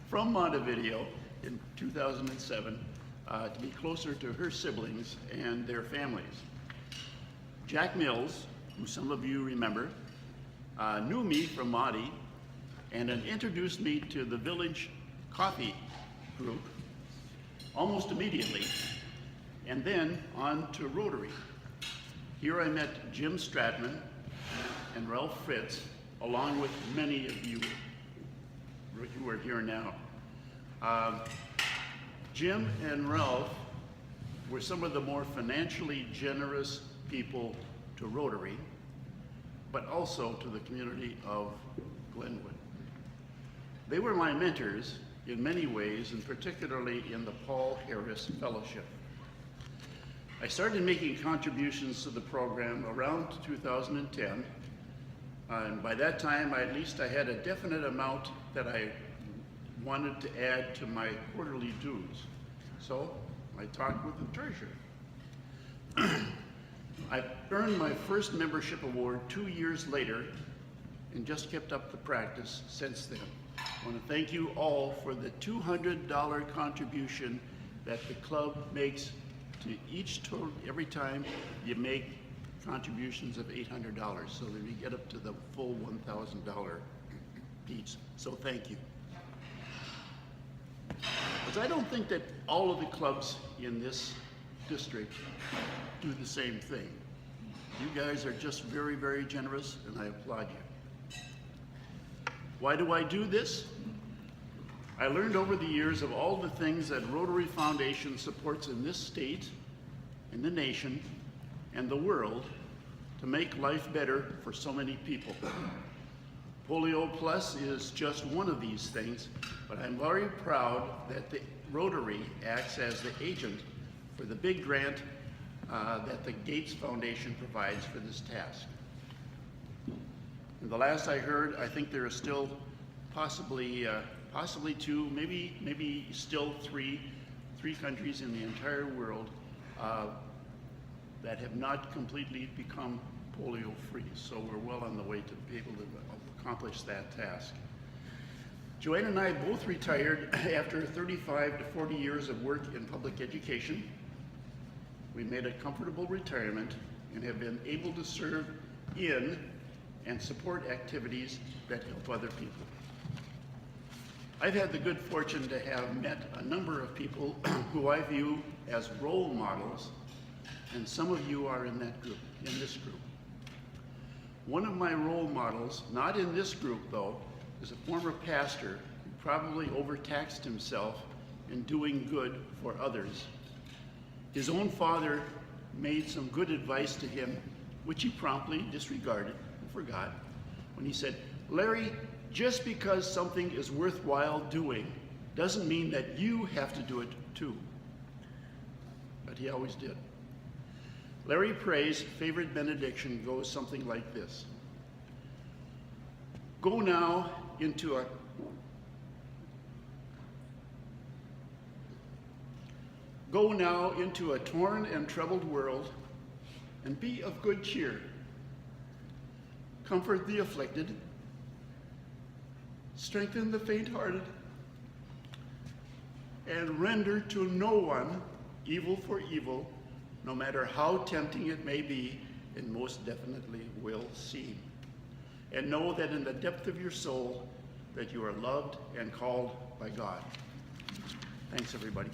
from Montevideo in 2007 to be closer to her siblings and their families. Jack Mills, who some of you remember, knew me from Monty and then introduced me to the village coffee group almost immediately, and then on to Rotary. Here I met Jim Stratman and Ralph Fritz, along with many of you who are here now. Jim and Ralph were some of the more financially generous people to Rotary, but also to the community of Glenwood. They were my mentors in many ways, and particularly in the Paul Harris Fellowship. I started making contributions to the program around 2010, and by that time, at least I had a definite amount that I wanted to add to my quarterly dues. So I talked with the treasurer. I earned my first membership award 2 years later and just kept up the practice since then. I want to thank you all for the $200 contribution that the club makes to each tour every time you make contributions of $800, so that we get up to the full $1,000 each. So thank you. Because I don't think that all of the clubs in this district do the same thing. You guys are just very, very generous, and I applaud you. Why do I do this? I learned over the years of all the things that Rotary Foundation supports in this state, in the nation, and the world to make life better for so many people. Polio Plus is just one of these things, but I'm very proud that the Rotary acts as the agent for the big grant that the Gates Foundation provides for this task. And the last I heard, I think there are still possibly two, maybe still three countries in the entire world that have not completely become polio free. So we're well on the way to be able to accomplish that task. Joanne and I both retired after 35 to 40 years of work in public education. We made a comfortable retirement and have been able to serve in and support activities that help other people. I've had the good fortune to have met a number of people who I view as role models, and some of you are in that group, in this group. One of my role models, not in this group though, is a former pastor who probably overtaxed himself in doing good for others. His own father made some good advice to him, which he promptly disregarded and forgot, when he said, "Larry, just because something is worthwhile doing doesn't mean that you have to do it too." But he always did. Larry Pray's favorite benediction goes something like this: Go now into a torn and troubled world, and be of good cheer. Comfort the afflicted, strengthen the faint-hearted, and render to no one evil for evil, no matter how tempting it may be, and most definitely will seem. And know that in the depth of your soul that you are loved and called by God. Thanks, everybody.